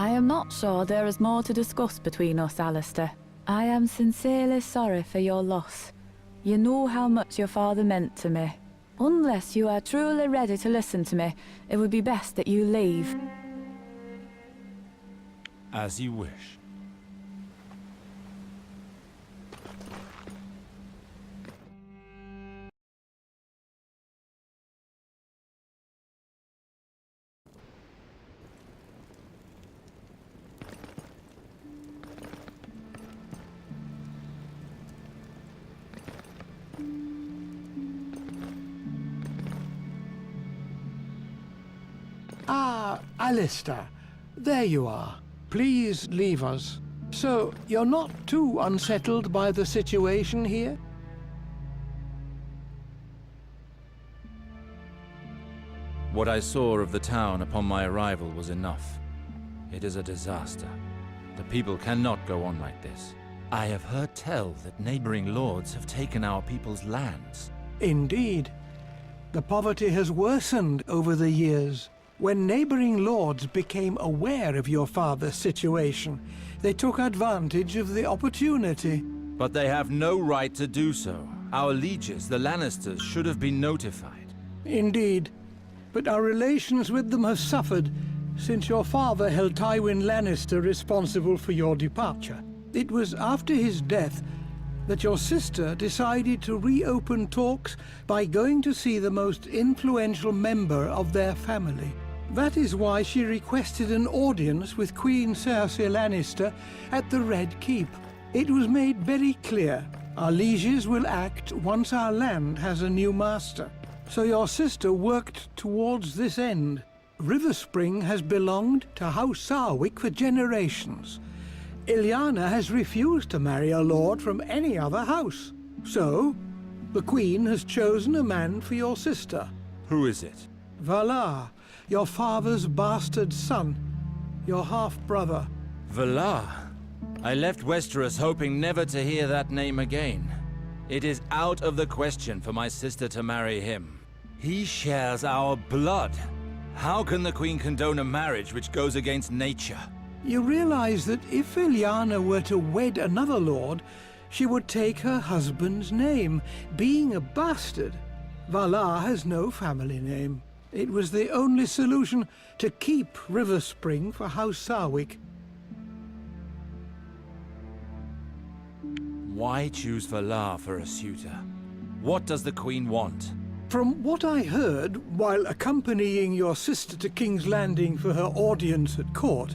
I am not sure there is more to discuss between us, Alistair. I am sincerely sorry for your loss. You know how much your father meant to me. Unless you are truly ready to listen to me, it would be best that you leave. As you wish. Ah, Alistair. There you are. Please leave us. So, you're not too unsettled by the situation here? What I saw of the town upon my arrival was enough. It is a disaster. The people cannot go on like this. I have heard tell that neighboring lords have taken our people's lands. Indeed. The poverty has worsened over the years. When neighboring lords became aware of your father's situation, they took advantage of the opportunity. But they have no right to do so. Our lieges, the Lannisters, should have been notified. Indeed. But our relations with them have suffered since your father held Tywin Lannister responsible for your departure. It was after his death that your sister decided to reopen talks by going to see the most influential member of their family. That is why she requested an audience with Queen Cersei Lannister at the Red Keep. It was made very clear our lieges will act once our land has a new master. So your sister worked towards this end. Riverspring has belonged to House Sarwick for generations. Ilyana has refused to marry a lord from any other house. So, the Queen has chosen a man for your sister. Who is it? Valar, your father's bastard son, your half-brother. Valar? I left Westeros hoping never to hear that name again. It is out of the question for my sister to marry him. He shares our blood. How can the Queen condone a marriage which goes against nature? You realize that if Ilyana were to wed another lord, she would take her husband's name. Being a bastard, Valar has no family name. It was the only solution to keep Riverspring for House Sarwick. Why choose Valar for a suitor? What does the Queen want? From what I heard while accompanying your sister to King's Landing for her audience at court,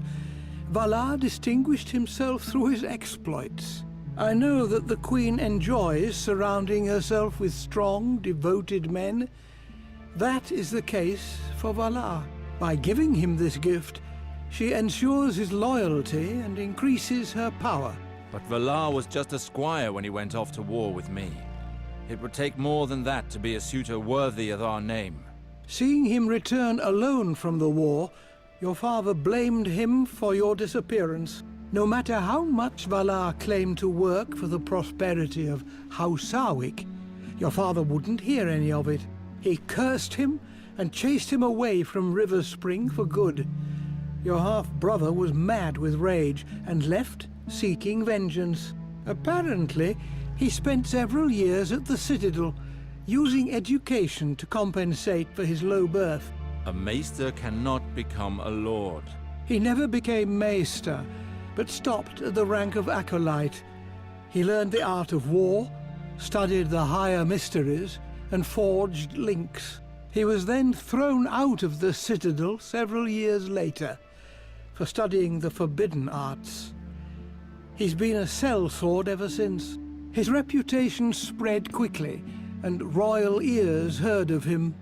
Valar distinguished himself through his exploits. I know that the Queen enjoys surrounding herself with strong, devoted men. That is the case for Valar. By giving him this gift, she ensures his loyalty and increases her power. But Valar was just a squire when he went off to war with me. It would take more than that to be a suitor worthy of our name. Seeing him return alone from the war, your father blamed him for your disappearance. No matter how much Valar claimed to work for the prosperity of House Sarwick, your father wouldn't hear any of it. He cursed him and chased him away from Riverspring for good. Your half-brother was mad with rage and left seeking vengeance. Apparently, he spent several years at the Citadel, using education to compensate for his low birth. A maester cannot become a lord. He never became maester, but stopped at the rank of acolyte. He learned the art of war, studied the higher mysteries, and forged links. He was then thrown out of the Citadel several years later for studying the forbidden arts. He's been a sellsword ever since. His reputation spread quickly, and royal ears heard of him.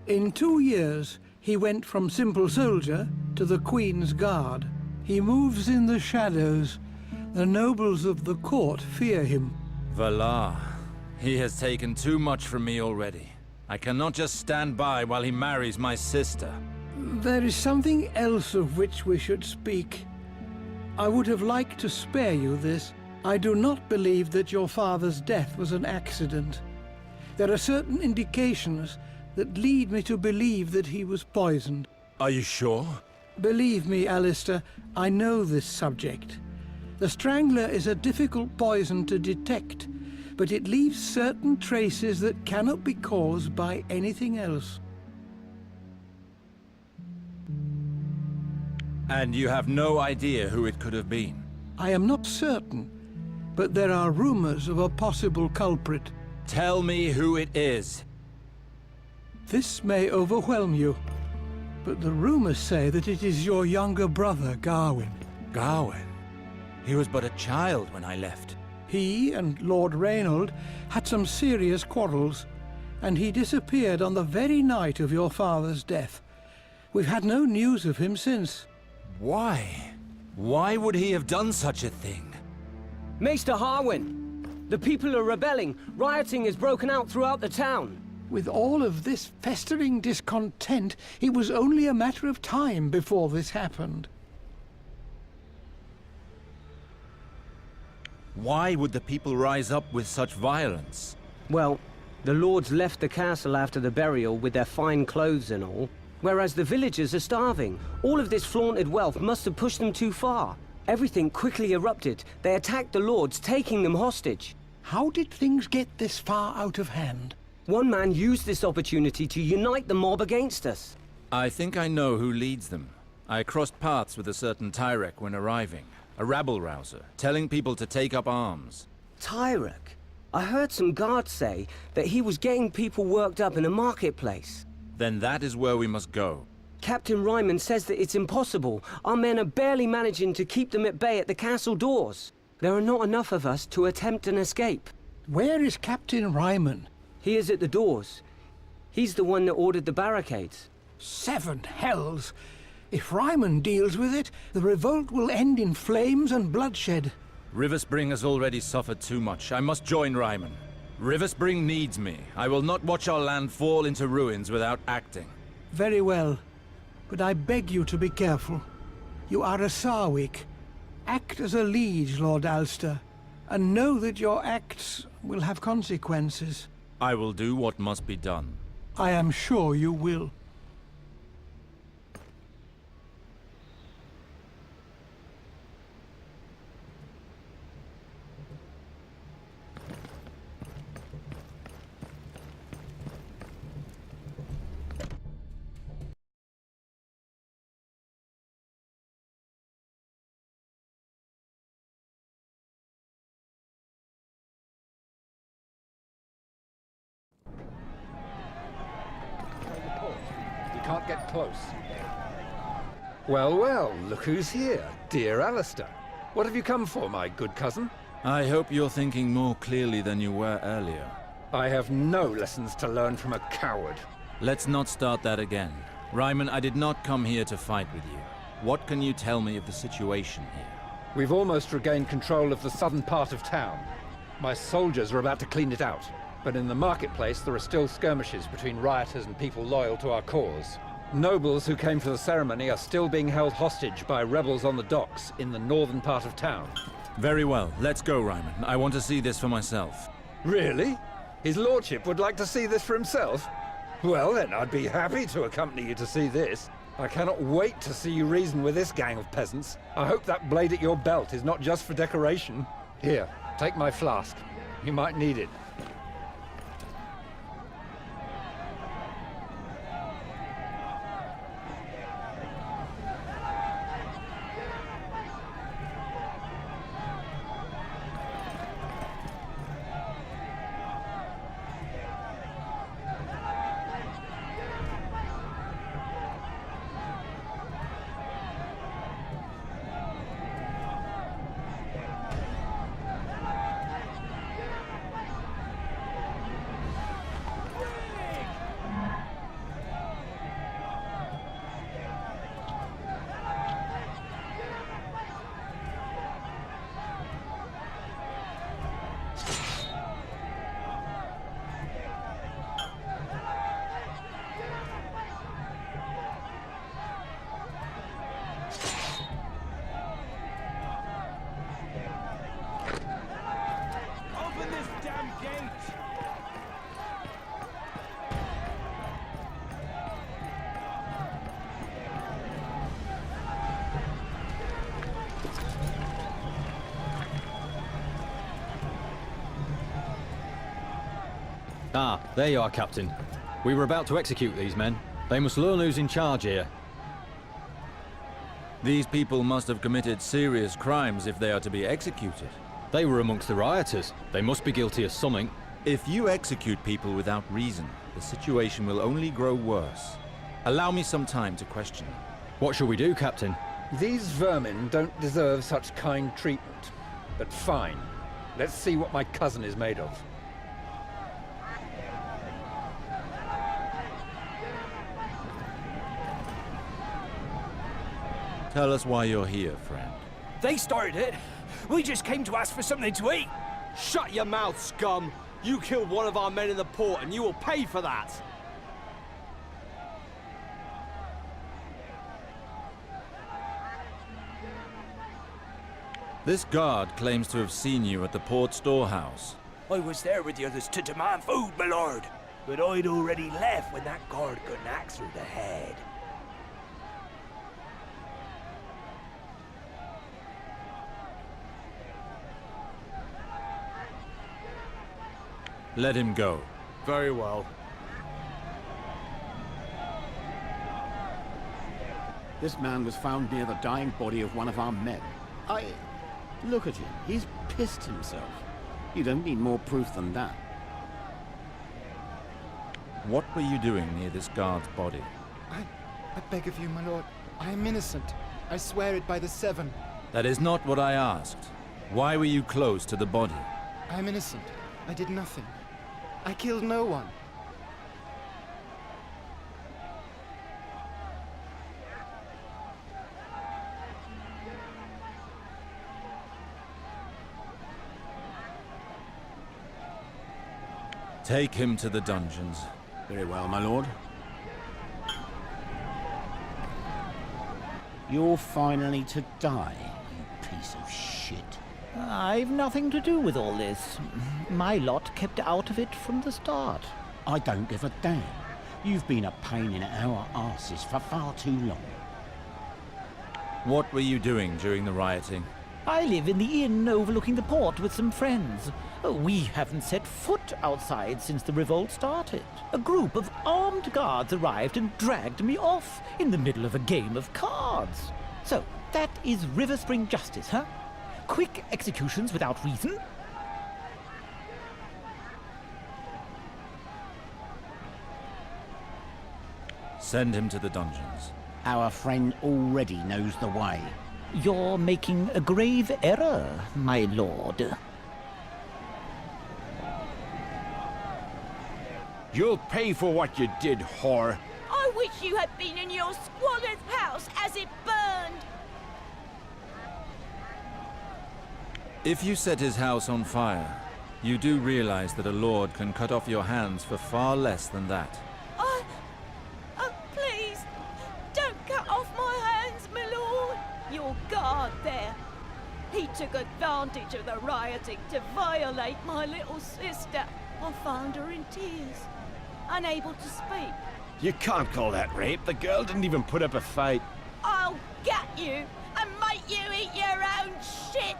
In 2 years, he went from simple soldier to the Queen's Guard. He moves in the shadows. The nobles of the court fear him. Valar. He has taken too much from me already. I cannot just stand by while he marries my sister. There is something else of which we should speak. I would have liked to spare you this. I do not believe that your father's death was an accident. There are certain indications that lead me to believe that he was poisoned. Are you sure? Believe me, Alistair, I know this subject. The Strangler is a difficult poison to detect, but it leaves certain traces that cannot be caused by anything else. And you have no idea who it could have been? I am not certain, but there are rumors of a possible culprit. Tell me who it is. This may overwhelm you, but the rumors say that it is your younger brother, Gawain. Gawain? He was but a child when I left. He and Lord Reynold had some serious quarrels, and he disappeared on the very night of your father's death. We've had no news of him since. Why? Why would he have done such a thing? Maester Harwin! The people are rebelling. Rioting has broken out throughout the town. With all of this festering discontent, it was only a matter of time before this happened. Why would the people rise up with such violence? Well, the lords left the castle after the burial with their fine clothes and all, whereas the villagers are starving. All of this flaunted wealth must have pushed them too far. Everything quickly erupted. They attacked the lords, taking them hostage. How did things get this far out of hand? One man used this opportunity to unite the mob against us. I think I know who leads them. I crossed paths with a certain Tyrek when arriving. A rabble-rouser, telling people to take up arms. Tyrek? I heard some guards say that he was getting people worked up in a marketplace. Then that is where we must go. Captain Ryman says that it's impossible. Our men are barely managing to keep them at bay at the castle doors. There are not enough of us to attempt an escape. Where is Captain Ryman? He is at the doors. He's the one that ordered the barricades. 7 hells! If Ryman deals with it, the revolt will end in flames and bloodshed. Riverspring has already suffered too much. I must join Ryman. Riverspring needs me. I will not watch our land fall into ruins without acting. Very well. But I beg you to be careful. You are a Sarwick. Act as a liege, Lord Alster, and know that your acts will have consequences. I will do what must be done. I am sure you will. Can't get close. Well, well, look who's here. Dear Alistair. What have you come for, my good cousin? I hope you're thinking more clearly than you were earlier. I have no lessons to learn from a coward. Let's not start that again. Ryman, I did not come here to fight with you. What can you tell me of the situation here? We've almost regained control of the southern part of town. My soldiers are about to clean it out. But in the marketplace, there are still skirmishes between rioters and people loyal to our cause. Nobles who came for the ceremony are still being held hostage by rebels on the docks in the northern part of town. Very well. Let's go, Ryman. I want to see this for myself. Really? His lordship would like to see this for himself? Well then, I'd be happy to accompany you to see this. I cannot wait to see you reason with this gang of peasants. I hope that blade at your belt is not just for decoration. Here, take my flask. You might need it. Ah, there you are, Captain. We were about to execute these men. They must learn who's in charge here. These people must have committed serious crimes if they are to be executed. They were amongst the rioters. They must be guilty of something. If you execute people without reason, the situation will only grow worse. Allow me some time to question them. What shall we do, Captain? These vermin don't deserve such kind treatment. But fine. Let's see what my cousin is made of. Tell us why you're here, friend. They started it. We just came to ask for something to eat. Shut your mouth, scum! You killed one of our men in the port, and you will pay for that! This guard claims to have seen you at the port storehouse. I was there with the others to demand food, my lord. But I'd already left when that guard got an axe through the head. Let him go. Very well. This man was found near the dying body of one of our men. Look at him. He's pissed himself. You don't need more proof than that. What were you doing near this guard's body? I beg of you, my lord. I am innocent. I swear it by the Seven. That is not what I asked. Why were you close to the body? I am innocent. I did nothing. I killed no one. Take him to the dungeons. Very well, my lord. You're finally to die, you piece of shit. I've nothing to do with all this. My lot kept out of it from the start. I don't give a damn. You've been a pain in our asses for far too long. What were you doing during the rioting? I live in the inn overlooking the port with some friends. We haven't set foot outside since the revolt started. A group of armed guards arrived and dragged me off in the middle of a game of cards. So, that is River Spring justice, huh? Quick executions without reason? Send him to the dungeons. Our friend already knows the way. You're making a grave error, my lord. You'll pay for what you did, whore. I wish you had been in your squalor's house as it burned. If you set his house on fire, you do realize that a lord can cut off your hands for far less than that. Please, don't cut off my hands, my lord. Your guard there. He took advantage of the rioting to violate my little sister. I found her in tears, unable to speak. You can't call that rape. The girl didn't even put up a fight. I'll get you and make you eat your own shit.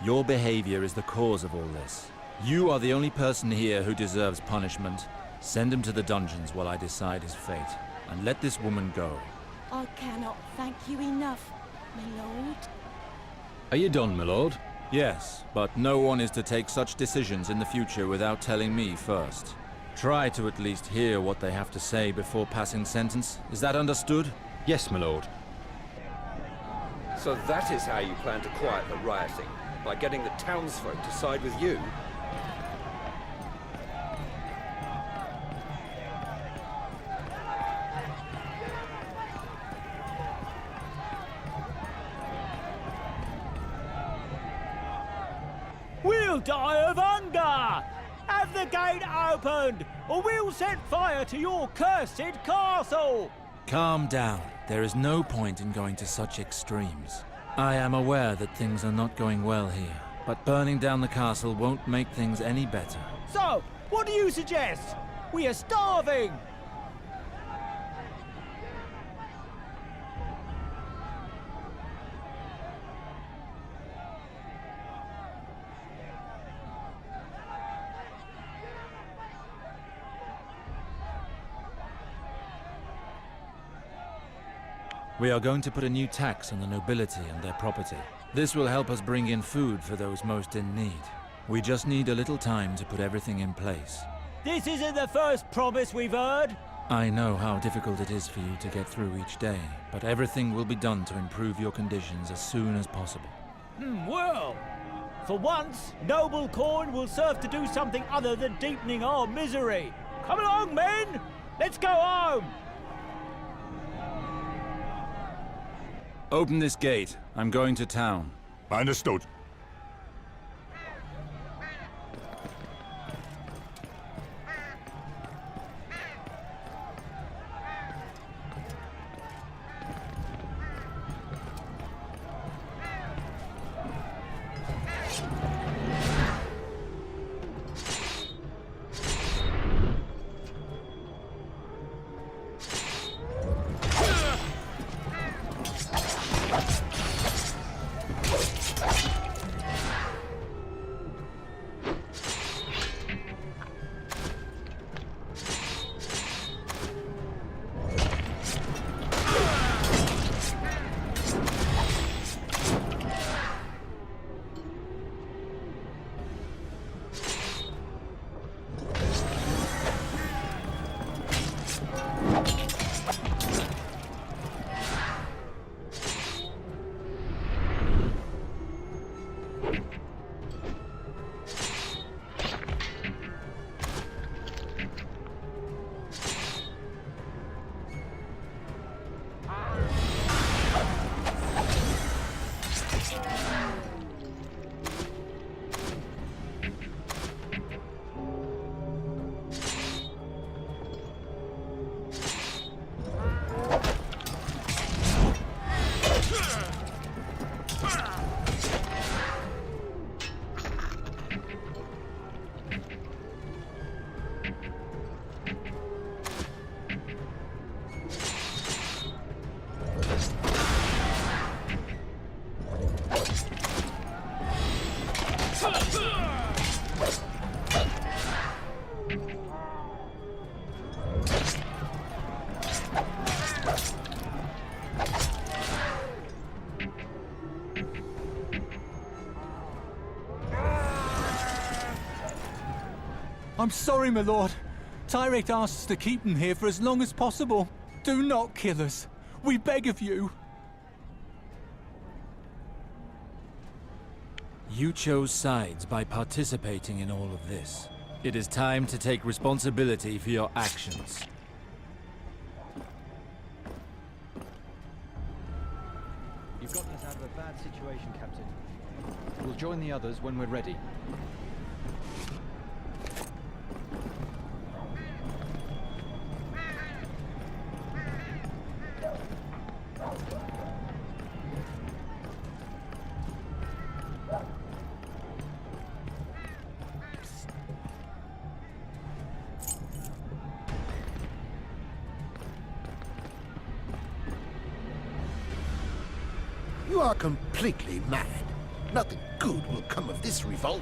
Your behavior is the cause of all this. You are the only person here who deserves punishment. Send him to the dungeons while I decide his fate. And let this woman go. I cannot thank you enough, my lord. Are you done, my lord? Yes, but no one is to take such decisions in the future without telling me first. Try to at least hear what they have to say before passing sentence. Is that understood? Yes, my lord. So that is how you plan to quiet the rioting? By getting the townsfolk to side with you? We'll die of hunger! Have the gate opened, or we'll set fire to your cursed castle! Calm down. There is no point in going to such extremes. I am aware that things are not going well here, but burning down the castle won't make things any better. So, what do you suggest? We are starving! We are going to put a new tax on the nobility and their property. This will help us bring in food for those most in need. We just need a little time to put everything in place. This isn't the first promise we've heard. I know how difficult it is for you to get through each day, but everything will be done to improve your conditions as soon as possible. Well, for once, noble corn will serve to do something other than deepening our misery. Come along, men! Let's go home! Open this gate. I'm going to town. Understood. I'm sorry, my lord. Tyrek asked us to keep them here for as long as possible. Do not kill us. We beg of you. You chose sides by participating in all of this. It is time to take responsibility for your actions. You've gotten us out of a bad situation, Captain. We'll join the others when we're ready. You are completely mad. Nothing good will come of this revolt.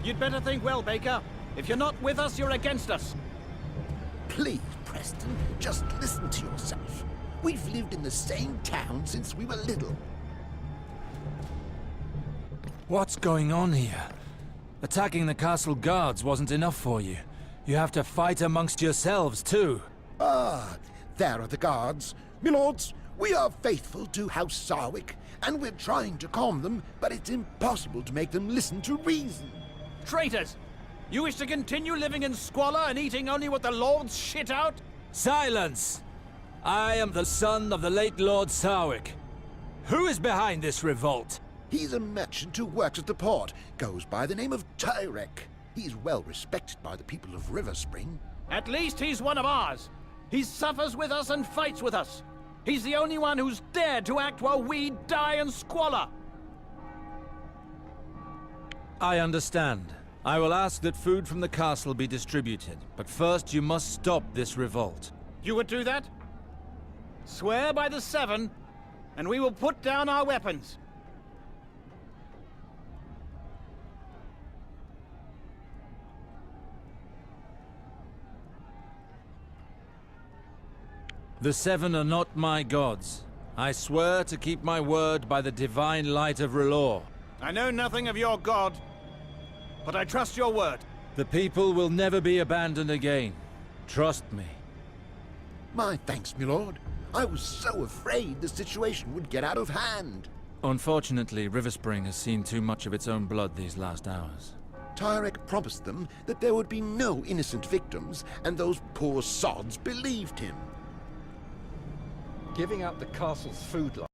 You'd better think well, Baker. If you're not with us, you're against us. Please, Preston, just listen to yourself. We've lived in the same town since we were little. What's going on here? Attacking the castle guards wasn't enough for you. You have to fight amongst yourselves, too. Ah, there are the guards. Milords, we are faithful to House Sarwick, and we're trying to calm them, but it's impossible to make them listen to reason. Traitors! You wish to continue living in squalor and eating only what the lords shit out? Silence! I am the son of the late Lord Sarwick. Who is behind this revolt? He's a merchant who works at the port, goes by the name of Tyrek. He's well respected by the people of River Spring. At least he's one of ours. He suffers with us and fights with us. He's the only one who's dared to act while we die in squalor. I understand. I will ask that food from the castle be distributed, but first you must stop this revolt. You would do that? Swear by the Seven, and we will put down our weapons. The Seven are not my gods. I swear to keep my word by the divine light of R'hllor. I know nothing of your god, but I trust your word. The people will never be abandoned again. Trust me. My thanks, my lord. I was so afraid the situation would get out of hand. Unfortunately, Riverspring has seen too much of its own blood these last hours. Tyrek promised them that there would be no innocent victims, and those poor sods believed him. Giving up the castle's food line